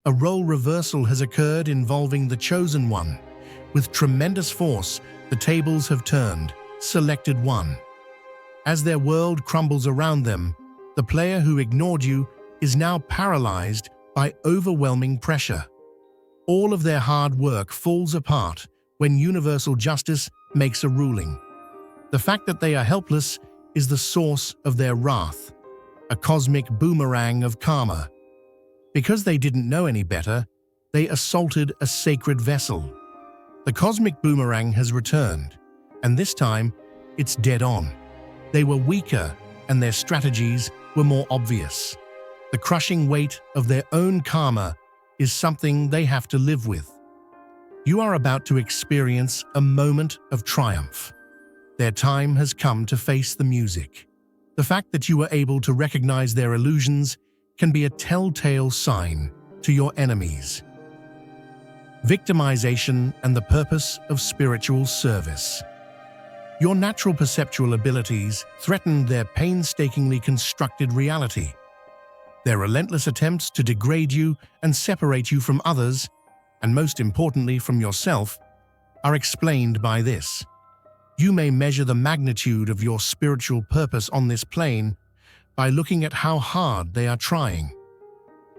A role reversal has occurred involving the Chosen One. With tremendous force, the tables have turned, selected one. As their world crumbles around them, the player who ignored you is now paralyzed by overwhelming pressure. All of their hard work falls apart when universal justice makes a ruling. The fact that they are helpless is the source of their wrath, a cosmic boomerang of karma. Because they didn't know any better, they assaulted a sacred vessel. The cosmic boomerang has returned, and this time, it's dead on. They were weaker, and their strategies were more obvious. The crushing weight of their own karma is something they have to live with. You are about to experience a moment of triumph. Their time has come to face the music. The fact that you were able to recognize their illusions can be a telltale sign to your enemies. Victimization and the purpose of spiritual service. Your natural perceptual abilities threatened their painstakingly constructed reality. Their relentless attempts to degrade you and separate you from others, and most importantly from yourself, are explained by this. You may measure the magnitude of your spiritual purpose on this plane by looking at how hard they are trying.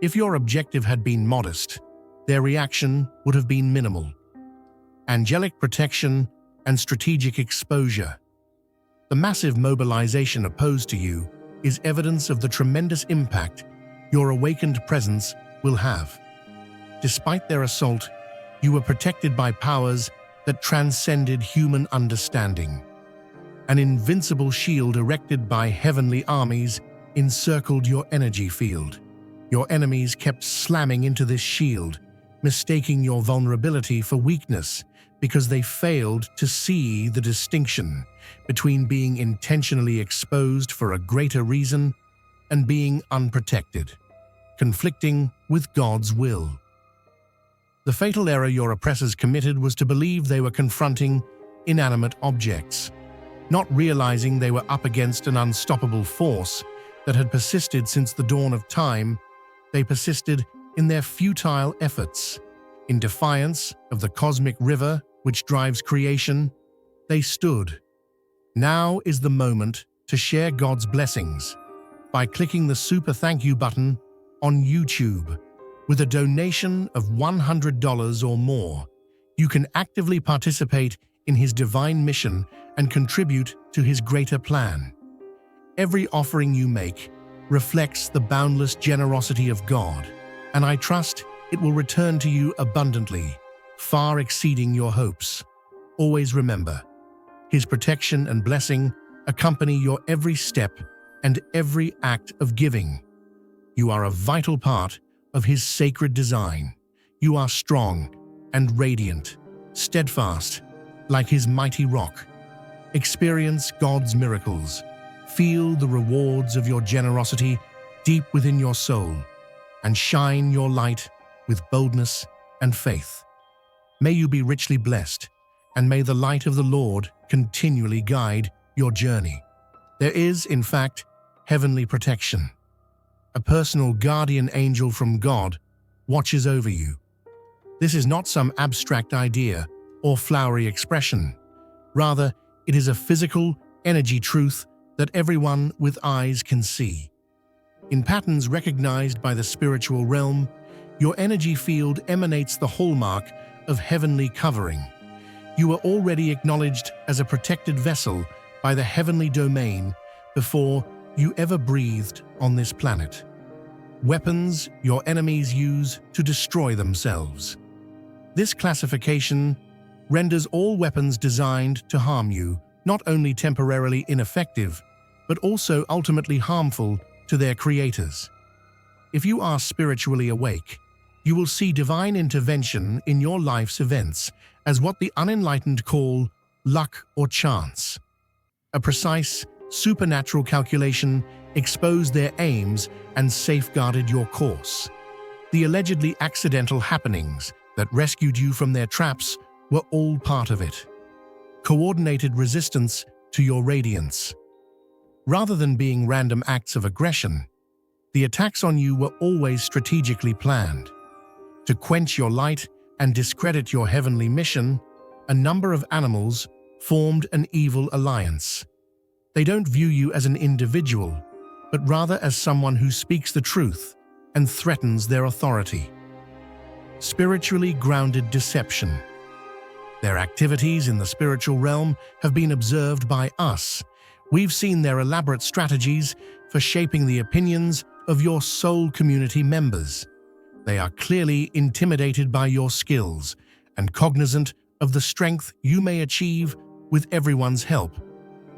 If your objective had been modest, their reaction would have been minimal. Angelic protection and strategic exposure. The massive mobilization opposed to you is evidence of the tremendous impact your awakened presence will have. Despite their assault, you were protected by powers that transcended human understanding. An invincible shield erected by heavenly armies encircled your energy field. Your enemies kept slamming into this shield, mistaking your vulnerability for weakness because they failed to see the distinction between being intentionally exposed for a greater reason and being unprotected, conflicting with God's will. The fatal error your oppressors committed was to believe they were confronting inanimate objects, not realizing they were up against an unstoppable force that had persisted since the dawn of time. They persisted in their futile efforts. In defiance of the cosmic river which drives creation, they stood. Now is the moment to share God's blessings by clicking the super thank you button on YouTube. With a donation of $100 or more, you can actively participate in His divine mission and contribute to His greater plan. Every offering you make reflects the boundless generosity of God, and I trust it will return to you abundantly, far exceeding your hopes. Always remember, His protection and blessing accompany your every step and every act of giving. You are a vital part of His sacred design. You are strong and radiant, steadfast like His mighty rock. Experience God's miracles. Feel the rewards of your generosity deep within your soul, and shine your light with boldness and faith. May you be richly blessed, and may the light of the Lord continually guide your journey. There is, in fact, heavenly protection. A personal guardian angel from God watches over you. This is not some abstract idea or flowery expression. Rather, it is a physical, energy truth that everyone with eyes can see. In patterns recognized by the spiritual realm, your energy field emanates the hallmark of heavenly covering. You are already acknowledged as a protected vessel by the heavenly domain before you ever breathed on this planet. Weapons your enemies use to destroy themselves. This classification renders all weapons designed to harm you not only temporarily ineffective, but also ultimately harmful to their creators. If you are spiritually awake, you will see divine intervention in your life's events as what the unenlightened call luck or chance. A precise, supernatural calculation exposed their aims and safeguarded your course. The allegedly accidental happenings that rescued you from their traps were all part of it. Coordinated resistance to your radiance. Rather than being random acts of aggression, the attacks on you were always strategically planned. To quench your light and discredit your heavenly mission, a number of animals formed an evil alliance. They don't view you as an individual, but rather as someone who speaks the truth and threatens their authority. Spiritually grounded deception. Their activities in the spiritual realm have been observed by us. We've seen their elaborate strategies for shaping the opinions of your soul community members. They are clearly intimidated by your skills and cognizant of the strength you may achieve with everyone's help,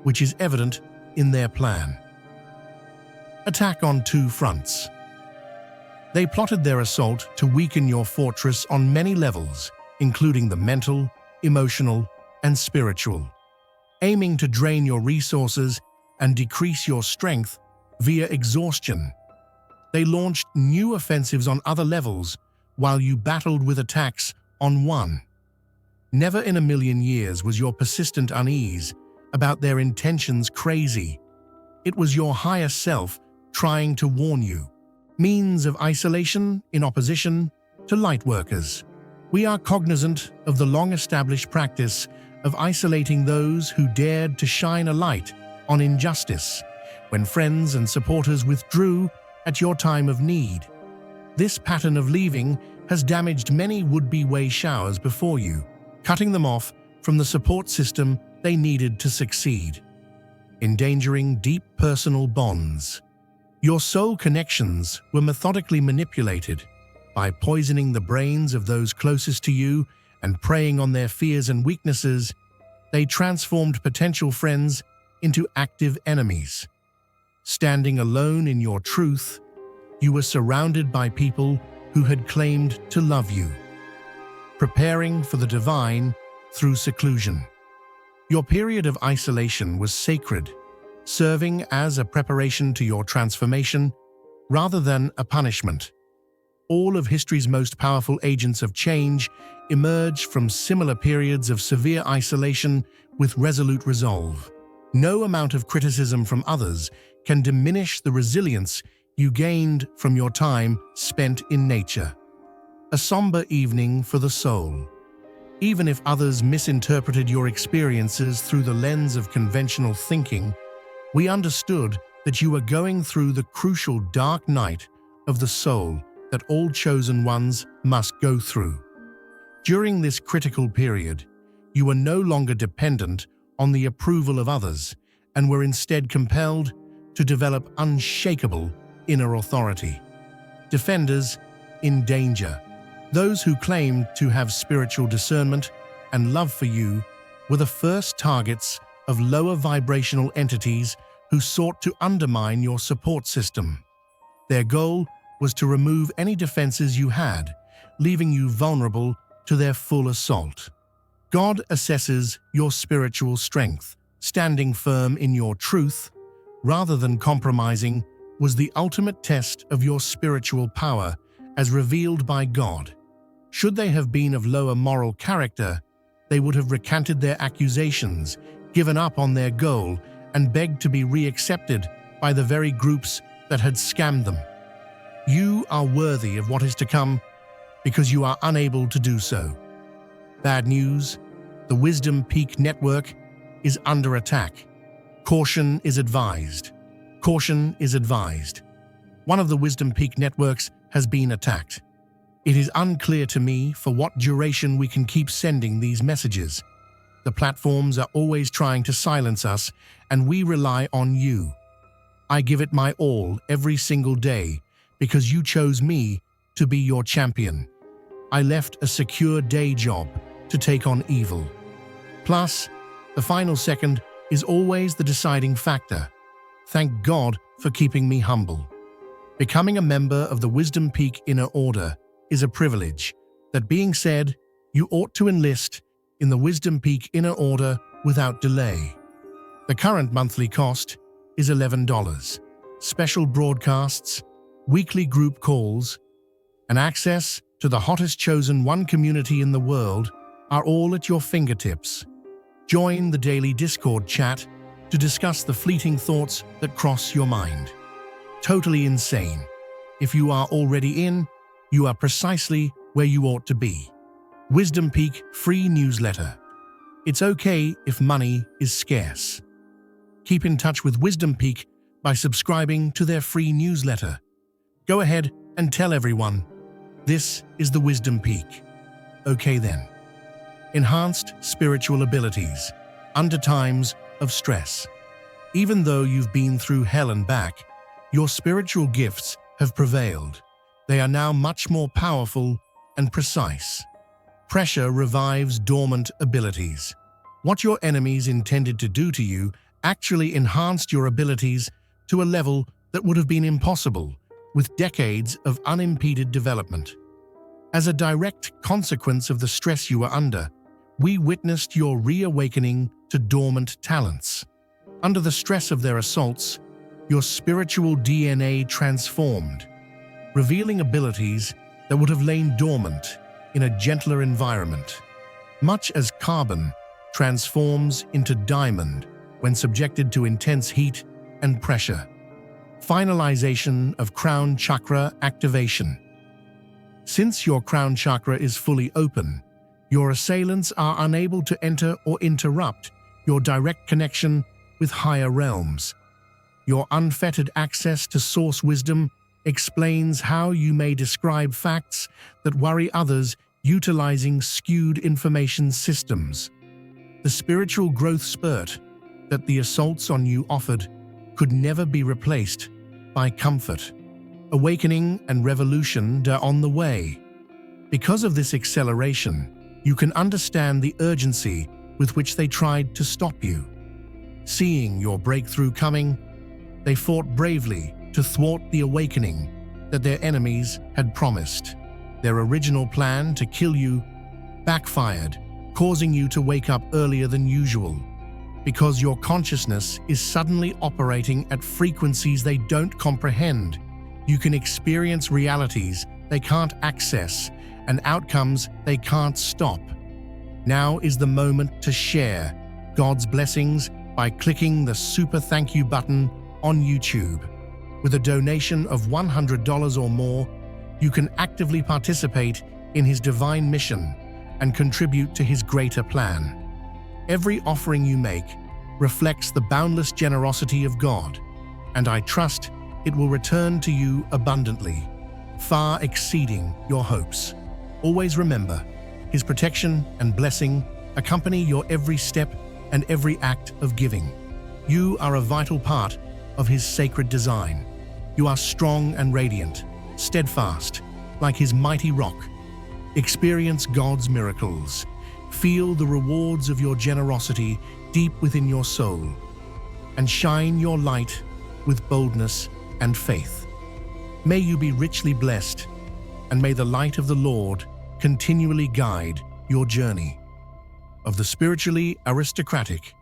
which is evident in their plan. Attack on two fronts. They plotted their assault to weaken your fortress on many levels, including the mental, emotional, and spiritual, aiming to drain your resources and decrease your strength via exhaustion. They launched new offensives on other levels while you battled with attacks on one. Never in a million years was your persistent unease about their intentions crazy. It was your higher self trying to warn you. Means of isolation in opposition to light workers. We are cognizant of the long-established practice of isolating those who dared to shine a light on injustice when friends and supporters withdrew at your time of need. This pattern of leaving has damaged many would-be way showers before you, cutting them off from the support system they needed to succeed, endangering deep personal bonds. Your soul connections were methodically manipulated by poisoning the brains of those closest to you and preying on their fears and weaknesses. They transformed potential friends into active enemies. Standing alone in your truth, you were surrounded by people who had claimed to love you, preparing for the divine through seclusion. Your period of isolation was sacred, serving as a preparation to your transformation rather than a punishment. All of history's most powerful agents of change emerged from similar periods of severe isolation with resolute resolve. No amount of criticism from others can diminish the resilience you gained from your time spent in nature. A somber evening for the soul. Even if others misinterpreted your experiences through the lens of conventional thinking, we understood that you were going through the crucial dark night of the soul that all chosen ones must go through. During this critical period, you were no longer dependent on the approval of others and were instead compelled to develop unshakable inner authority. Defenders in danger. Those who claimed to have spiritual discernment and love for you were the first targets of lower vibrational entities who sought to undermine your support system. Their goal was to remove any defenses you had, leaving you vulnerable to their full assault. God assesses your spiritual strength. Standing firm in your truth, rather than compromising, was the ultimate test of your spiritual power as revealed by God. Should they have been of lower moral character, they would have recanted their accusations, given up on their goal, and begged to be re-accepted by the very groups that had scammed them. You are worthy of what is to come because you are unable to do so. Bad news: the Wisdom Peak network is under attack. Caution is advised. Caution is advised. One of the Wisdom Peak networks has been attacked. It is unclear to me for what duration we can keep sending these messages. The platforms are always trying to silence us, and we rely on you. I give it my all every single day because you chose me to be your champion. I left a secure day job to take on evil. Plus, the final second is always the deciding factor. Thank God for keeping me humble. Becoming a member of the Wisdom Peak Inner Order is a privilege. That being said, you ought to enlist in the Wisdom Peak Inner Order without delay. The current monthly cost is $11. Special broadcasts, weekly group calls, and access to the hottest chosen one community in the world are all at your fingertips. Join the daily Discord chat to discuss the fleeting thoughts that cross your mind. Totally insane. If you are already in, you are precisely where you ought to be. Wisdom Peak free newsletter. It's okay if money is scarce. Keep in touch with Wisdom Peak by subscribing to their free newsletter. Go ahead and tell everyone, this is the Wisdom Peak. Okay then. Enhanced spiritual abilities under times of stress. Even though you've been through hell and back, your spiritual gifts have prevailed. They are now much more powerful and precise. Pressure revives dormant abilities. What your enemies intended to do to you actually enhanced your abilities to a level that would have been impossible with decades of unimpeded development. As a direct consequence of the stress you were under, we witnessed your reawakening to dormant talents. Under the stress of their assaults, your spiritual DNA transformed, revealing abilities that would have lain dormant in a gentler environment. Much as carbon transforms into diamond when subjected to intense heat and pressure. Finalization of crown chakra activation. Since your crown chakra is fully open, your assailants are unable to enter or interrupt your direct connection with higher realms. Your unfettered access to source wisdom explains how you may describe facts that worry others utilizing skewed information systems. The spiritual growth spurt that the assaults on you offered could never be replaced by comfort. Awakening and revolution are on the way. Because of this acceleration, you can understand the urgency with which they tried to stop you. Seeing your breakthrough coming, they fought bravely to thwart the awakening that their enemies had promised. Their original plan to kill you backfired, causing you to wake up earlier than usual. Because your consciousness is suddenly operating at frequencies they don't comprehend, you can experience realities they can't access and outcomes they can't stop. Now is the moment to share God's blessings by clicking the super thank you button on YouTube. With a donation of $100 or more, you can actively participate in His divine mission and contribute to His greater plan. Every offering you make reflects the boundless generosity of God, and I trust it will return to you abundantly, far exceeding your hopes. Always remember, His protection and blessing accompany your every step and every act of giving. You are a vital part of His sacred design. You are strong and radiant, steadfast, like His mighty rock. Experience God's miracles. Feel the rewards of your generosity deep within your soul, and shine your light with boldness and faith. May you be richly blessed, and may the light of the Lord continually guide your journey. Of the spiritually aristocratic,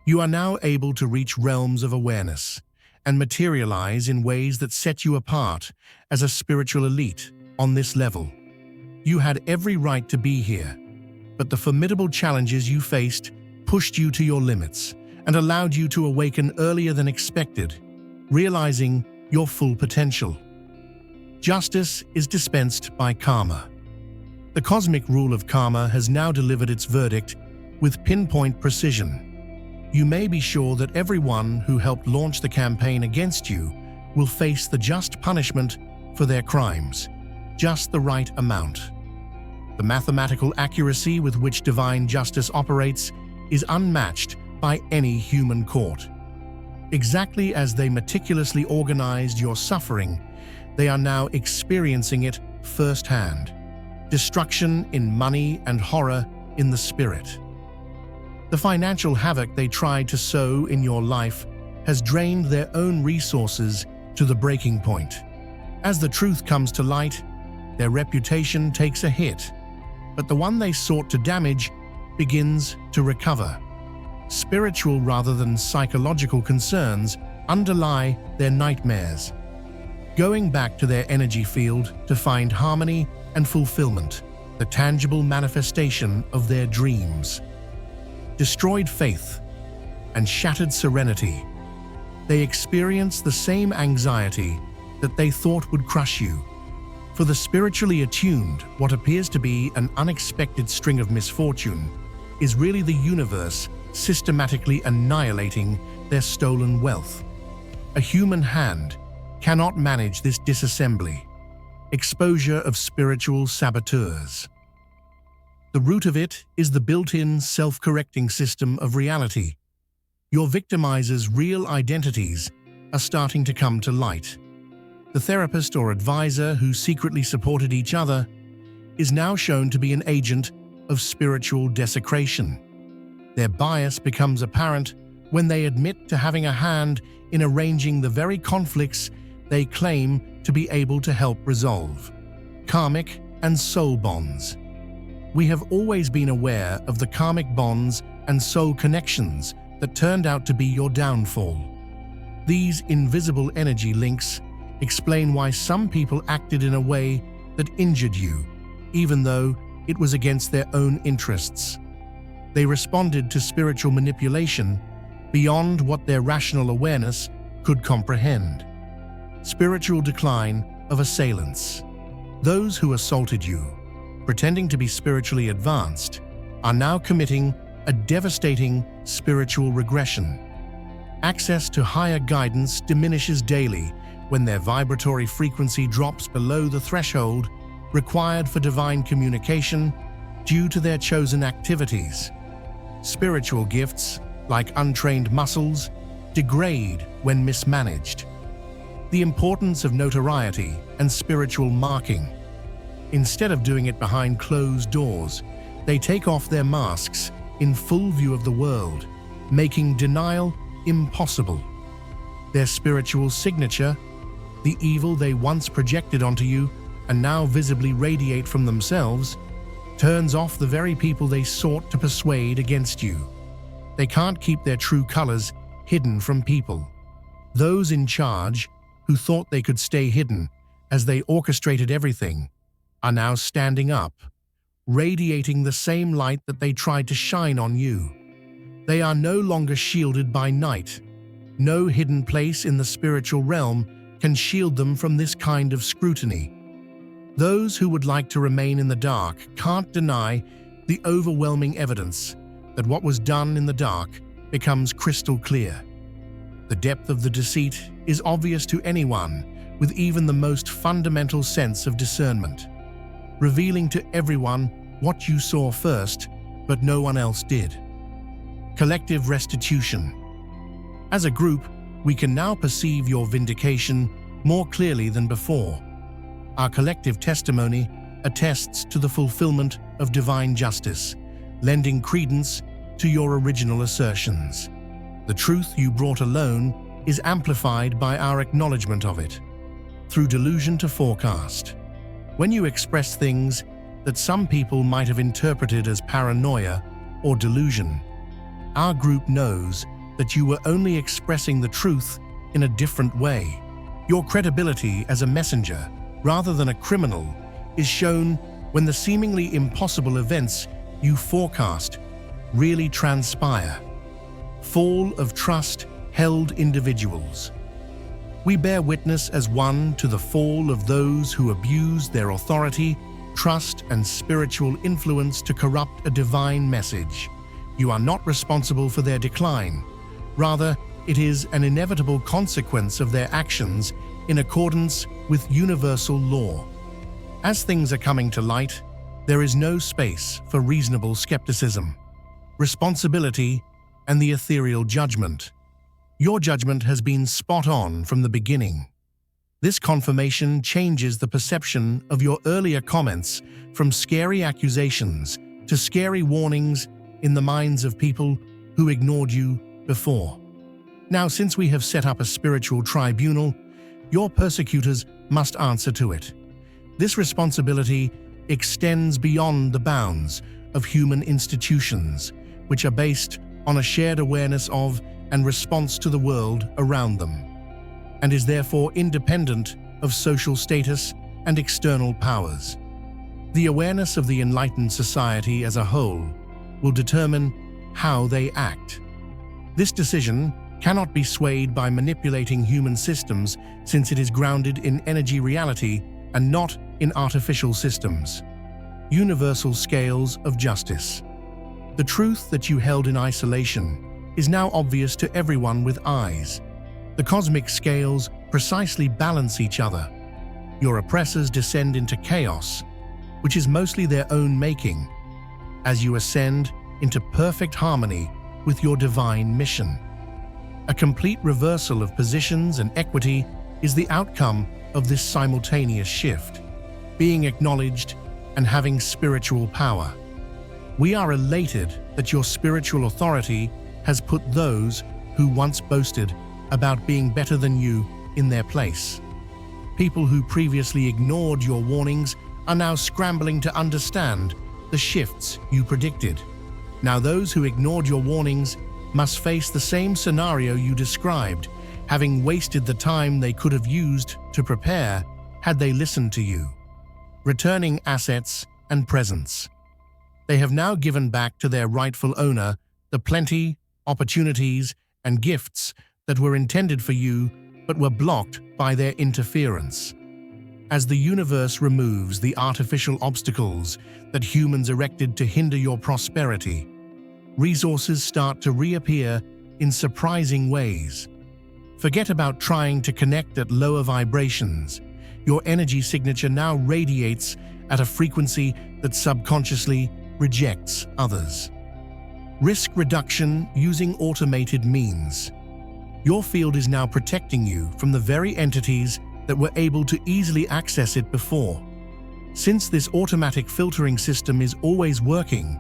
you are now able to reach realms of awareness and materialize in ways that set you apart as a spiritual elite on this level. You had every right to be here, but the formidable challenges you faced pushed you to your limits and allowed you to awaken earlier than expected, realizing your full potential. Justice is dispensed by karma. The cosmic rule of karma has now delivered its verdict with pinpoint precision. You may be sure that everyone who helped launch the campaign against you will face the just punishment for their crimes, just the right amount. The mathematical accuracy with which divine justice operates is unmatched by any human court. Exactly as they meticulously organized your suffering, they are now experiencing it firsthand. Destruction in money and horror in the spirit. The financial havoc they tried to sow in your life has drained their own resources to the breaking point. As the truth comes to light, their reputation takes a hit, but the one they sought to damage begins to recover. Spiritual rather than psychological concerns underlie their nightmares, going back to their energy field to find harmony and fulfillment, the tangible manifestation of their dreams. Destroyed faith and shattered serenity, they experience the same anxiety that they thought would crush you. For the spiritually attuned, what appears to be an unexpected string of misfortune is really the universe systematically annihilating their stolen wealth. A human hand cannot manage this disassembly. Exposure of spiritual saboteurs. The root of it is the built-in self-correcting system of reality. Your victimizer's real identities are starting to come to light. The therapist or advisor who secretly supported each other is now shown to be an agent of spiritual desecration. Their bias becomes apparent when they admit to having a hand in arranging the very conflicts they claim to be able to help resolve. Karmic and soul bonds. We have always been aware of the karmic bonds and soul connections that turned out to be your downfall. These invisible energy links explain why some people acted in a way that injured you, even though it was against their own interests. They responded to spiritual manipulation beyond what their rational awareness could comprehend. Spiritual decline of assailants. Those who assaulted you, pretending to be spiritually advanced, are now committing a devastating spiritual regression. Access to higher guidance diminishes daily when their vibratory frequency drops below the threshold required for divine communication due to their chosen activities. Spiritual gifts, like untrained muscles, degrade when mismanaged. The importance of notoriety and spiritual marking. Instead of doing it behind closed doors, they take off their masks in full view of the world, making denial impossible. Their spiritual signature, the evil they once projected onto you and now visibly radiate from themselves, turns off the very people they sought to persuade against you. They can't keep their true colors hidden from people. Those in charge, who thought they could stay hidden as they orchestrated everything, are now standing up, radiating the same light that they tried to shine on you. They are no longer shielded by night. No hidden place in the spiritual realm can shield them from this kind of scrutiny. Those who would like to remain in the dark can't deny the overwhelming evidence that what was done in the dark becomes crystal clear. The depth of the deceit is obvious to anyone with even the most fundamental sense of discernment, revealing to everyone what you saw first, but no one else did. Collective restitution. As a group, we can now perceive your vindication more clearly than before. Our collective testimony attests to the fulfillment of divine justice, lending credence to your original assertions. The truth you brought alone is amplified by our acknowledgement of it, through delusion to forecast. When you express things that some people might have interpreted as paranoia or delusion, our group knows that you were only expressing the truth in a different way. Your credibility as a messenger, rather than a criminal, is shown when the seemingly impossible events you forecast really transpire. Fall of trust-held individuals. We bear witness as one to the fall of those who abuse their authority, trust, and spiritual influence to corrupt a divine message. You are not responsible for their decline. Rather, it is an inevitable consequence of their actions in accordance with universal law. As things are coming to light, there is no space for reasonable skepticism, responsibility, and the ethereal judgment. Your judgment has been spot on from the beginning. This confirmation changes the perception of your earlier comments from scary accusations to scary warnings in the minds of people who ignored you before. Now, since we have set up a spiritual tribunal, your persecutors must answer to it. This responsibility extends beyond the bounds of human institutions, which are based on a shared awareness of and response to the world around them, and is therefore independent of social status and external powers. The awareness of the enlightened society as a whole will determine how they act. This decision cannot be swayed by manipulating human systems, since it is grounded in energy reality and not in artificial systems. Universal scales of justice. The truth that you held in isolation is now obvious to everyone with eyes. The cosmic scales precisely balance each other. Your oppressors descend into chaos, which is mostly their own making, as you ascend into perfect harmony with your divine mission. A complete reversal of positions and equity is the outcome of this simultaneous shift, being acknowledged and having spiritual power. We are elated that your spiritual authority has put those who once boasted about being better than you in their place. People who previously ignored your warnings are now scrambling to understand the shifts you predicted. Now those who ignored your warnings must face the same scenario you described, having wasted the time they could have used to prepare had they listened to you. Returning assets and presents. They have now given back to their rightful owner the plenty, opportunities, and gifts that were intended for you but were blocked by their interference. As the universe removes the artificial obstacles that humans erected to hinder your prosperity, resources start to reappear in surprising ways. Forget about trying to connect at lower vibrations. Your energy signature now radiates at a frequency that subconsciously rejects others. Risk reduction using automated means. Your field is now protecting you from the very entities that were able to easily access it before. Since this automatic filtering system is always working,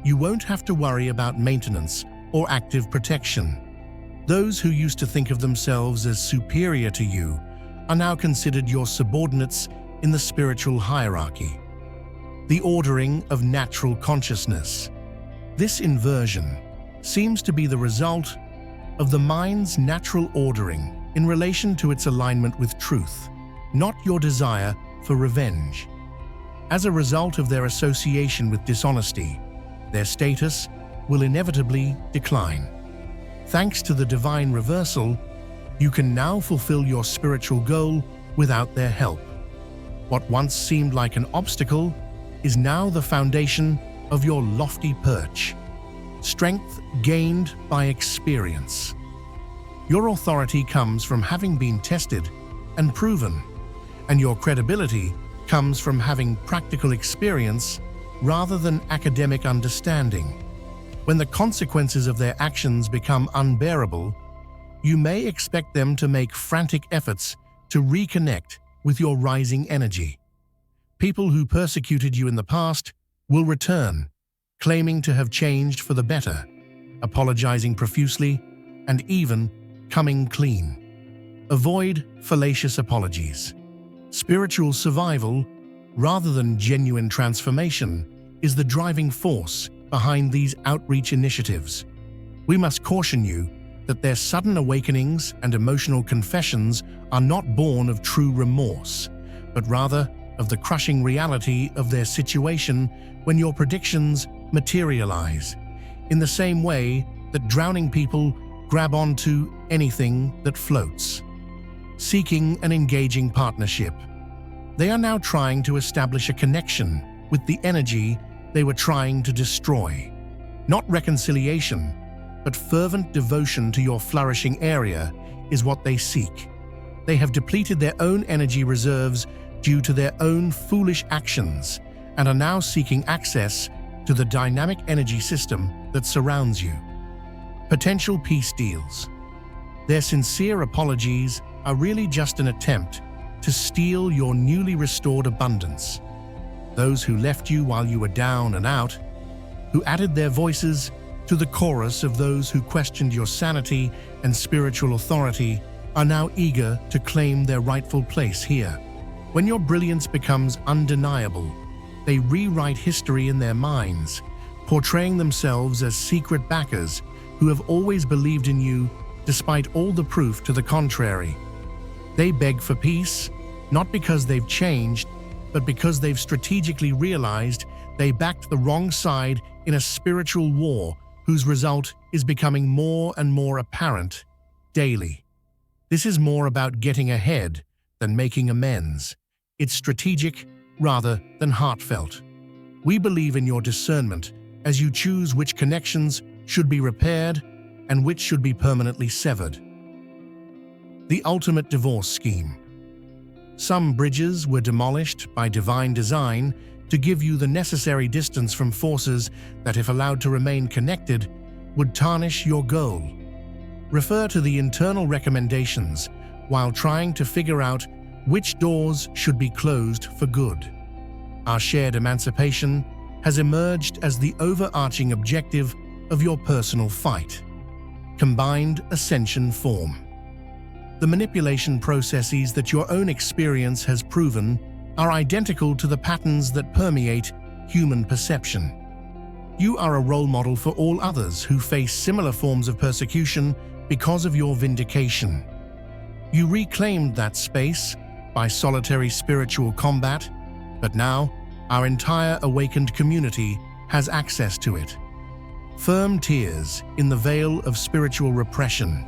you won't have to worry about maintenance or active protection. Those who used to think of themselves as superior to you are now considered your subordinates in the spiritual hierarchy. The ordering of natural consciousness. This inversion seems to be the result of the mind's natural ordering in relation to its alignment with truth, not your desire for revenge. As a result of their association with dishonesty, their status will inevitably decline. Thanks to the divine reversal, you can now fulfill your spiritual goal without their help. What once seemed like an obstacle is now the foundation of your lofty perch. Strength gained by experience. Your authority comes from having been tested and proven, and your credibility comes from having practical experience rather than academic understanding. When the consequences of their actions become unbearable, you may expect them to make frantic efforts to reconnect with your rising energy. People who persecuted you in the past will return, claiming to have changed for the better, apologizing profusely, and even coming clean. Avoid fallacious apologies. Spiritual survival, rather than genuine transformation, is the driving force behind these outreach initiatives. We must caution you that their sudden awakenings and emotional confessions are not born of true remorse, but rather of the crushing reality of their situation when your predictions materialize, in the same way that drowning people grab onto anything that floats. Seeking an engaging partnership. They are now trying to establish a connection with the energy they were trying to destroy. Not reconciliation, but fervent devotion to your flourishing area is what they seek. They have depleted their own energy reserves due to their own foolish actions and are now seeking access to the dynamic energy system that surrounds you. Potential peace deals. Their sincere apologies are really just an attempt to steal your newly restored abundance. Those who left you while you were down and out, who added their voices to the chorus of those who questioned your sanity and spiritual authority, are now eager to claim their rightful place here. When your brilliance becomes undeniable, they rewrite history in their minds, portraying themselves as secret backers who have always believed in you despite all the proof to the contrary. They beg for peace, not because they've changed, but because they've strategically realized they backed the wrong side in a spiritual war whose result is becoming more and more apparent daily. This is more about getting ahead than making amends. It's strategic rather than heartfelt. We believe in your discernment as you choose which connections should be repaired and which should be permanently severed. The ultimate divorce scheme. Some bridges were demolished by divine design to give you the necessary distance from forces that, if allowed to remain connected, would tarnish your goal. Refer to the internal recommendations while trying to figure out which doors should be closed for good. Our shared emancipation has emerged as the overarching objective of your personal fight. Combined ascension form. The manipulation processes that your own experience has proven are identical to the patterns that permeate human perception. You are a role model for all others who face similar forms of persecution because of your vindication. You reclaimed that space by solitary spiritual combat, but now our entire awakened community has access to it. Firm tears in the veil of spiritual repression.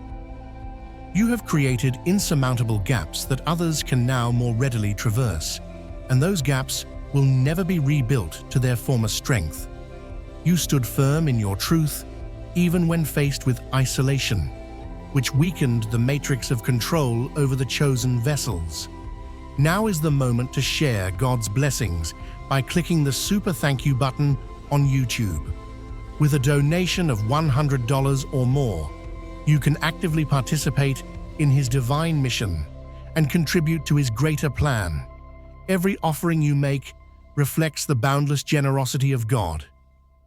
You have created insurmountable gaps that others can now more readily traverse, and those gaps will never be rebuilt to their former strength. You stood firm in your truth, even when faced with isolation, which weakened the matrix of control over the chosen vessels. Now is the moment to share God's blessings by clicking the super thank you button on YouTube. With a donation of $100 or more, you can actively participate in His divine mission and contribute to His greater plan. Every offering you make reflects the boundless generosity of God,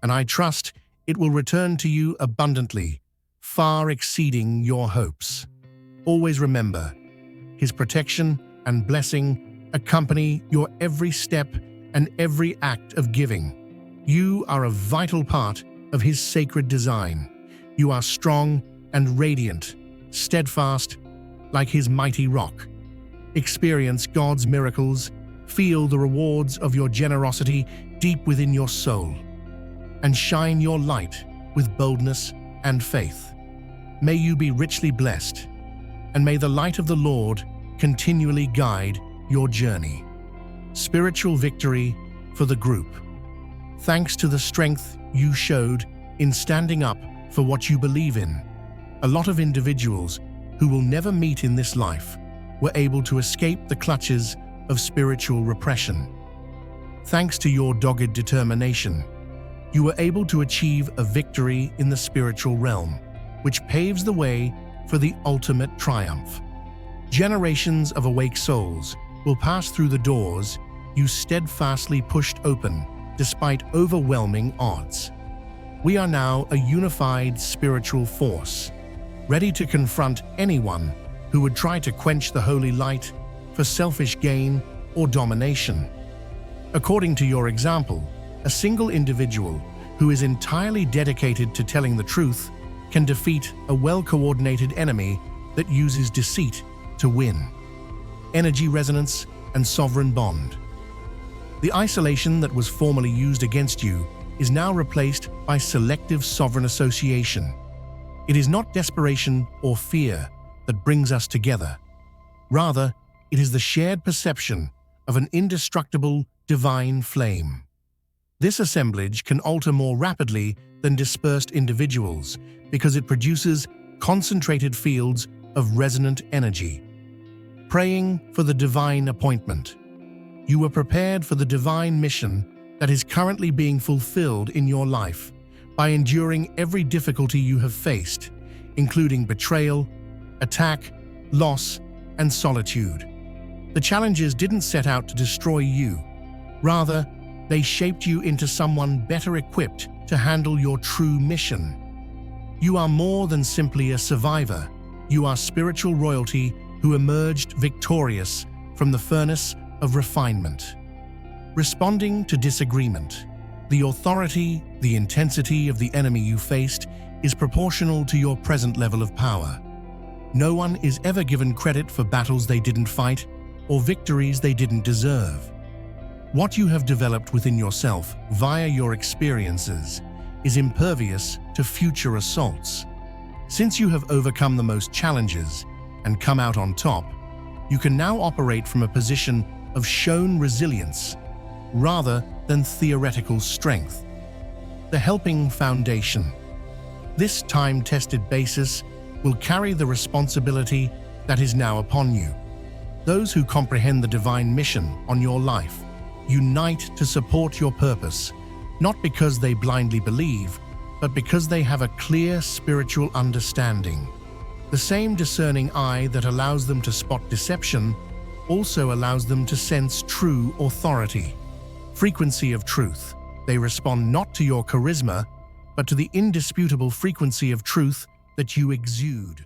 and I trust it will return to you abundantly, far exceeding your hopes. Always remember, His protection and blessing accompany your every step and every act of giving. You are a vital part of His sacred design. You are strong and radiant, steadfast like His mighty rock. Experience God's miracles, feel the rewards of your generosity deep within your soul, and shine your light with boldness and faith. May you be richly blessed, and may the light of the Lord continually guide your journey. Spiritual victory for the group. Thanks to the strength you showed in standing up for what you believe in, a lot of individuals who will never meet in this life were able to escape the clutches of spiritual repression. Thanks to your dogged determination, you were able to achieve a victory in the spiritual realm, which paves the way for the ultimate triumph. Generations of awake souls will pass through the doors you steadfastly pushed open despite overwhelming odds. We are now a unified spiritual force, ready to confront anyone who would try to quench the holy light for selfish gain or domination. According to your example, a single individual who is entirely dedicated to telling the truth can defeat a well-coordinated enemy that uses deceit to win. Energy resonance and sovereign bond. The isolation that was formerly used against you is now replaced by selective sovereign association. It is not desperation or fear that brings us together. Rather, it is the shared perception of an indestructible divine flame. This assemblage can alter more rapidly than dispersed individuals because it produces concentrated fields of resonant energy. Praying for the divine appointment. You were prepared for the divine mission that is currently being fulfilled in your life by enduring every difficulty you have faced, including betrayal, attack, loss, and solitude. The challenges didn't set out to destroy you. Rather, they shaped you into someone better equipped to handle your true mission. You are more than simply a survivor. You are spiritual royalty who emerged victorious from the furnace of refinement. Responding to disagreement. The authority, the intensity of the enemy you faced is proportional to your present level of power. No one is ever given credit for battles they didn't fight or victories they didn't deserve. What you have developed within yourself via your experiences is impervious to future assaults. Since you have overcome the most challenges and come out on top, you can now operate from a position of shown resilience rather than theoretical strength. The helping foundation. This time-tested basis will carry the responsibility that is now upon you. Those who comprehend the divine mission on your life unite to support your purpose, not because they blindly believe, but because they have a clear spiritual understanding. The same discerning eye that allows them to spot deception also allows them to sense true authority. Frequency of truth. They respond not to your charisma, but to the indisputable frequency of truth that you exude.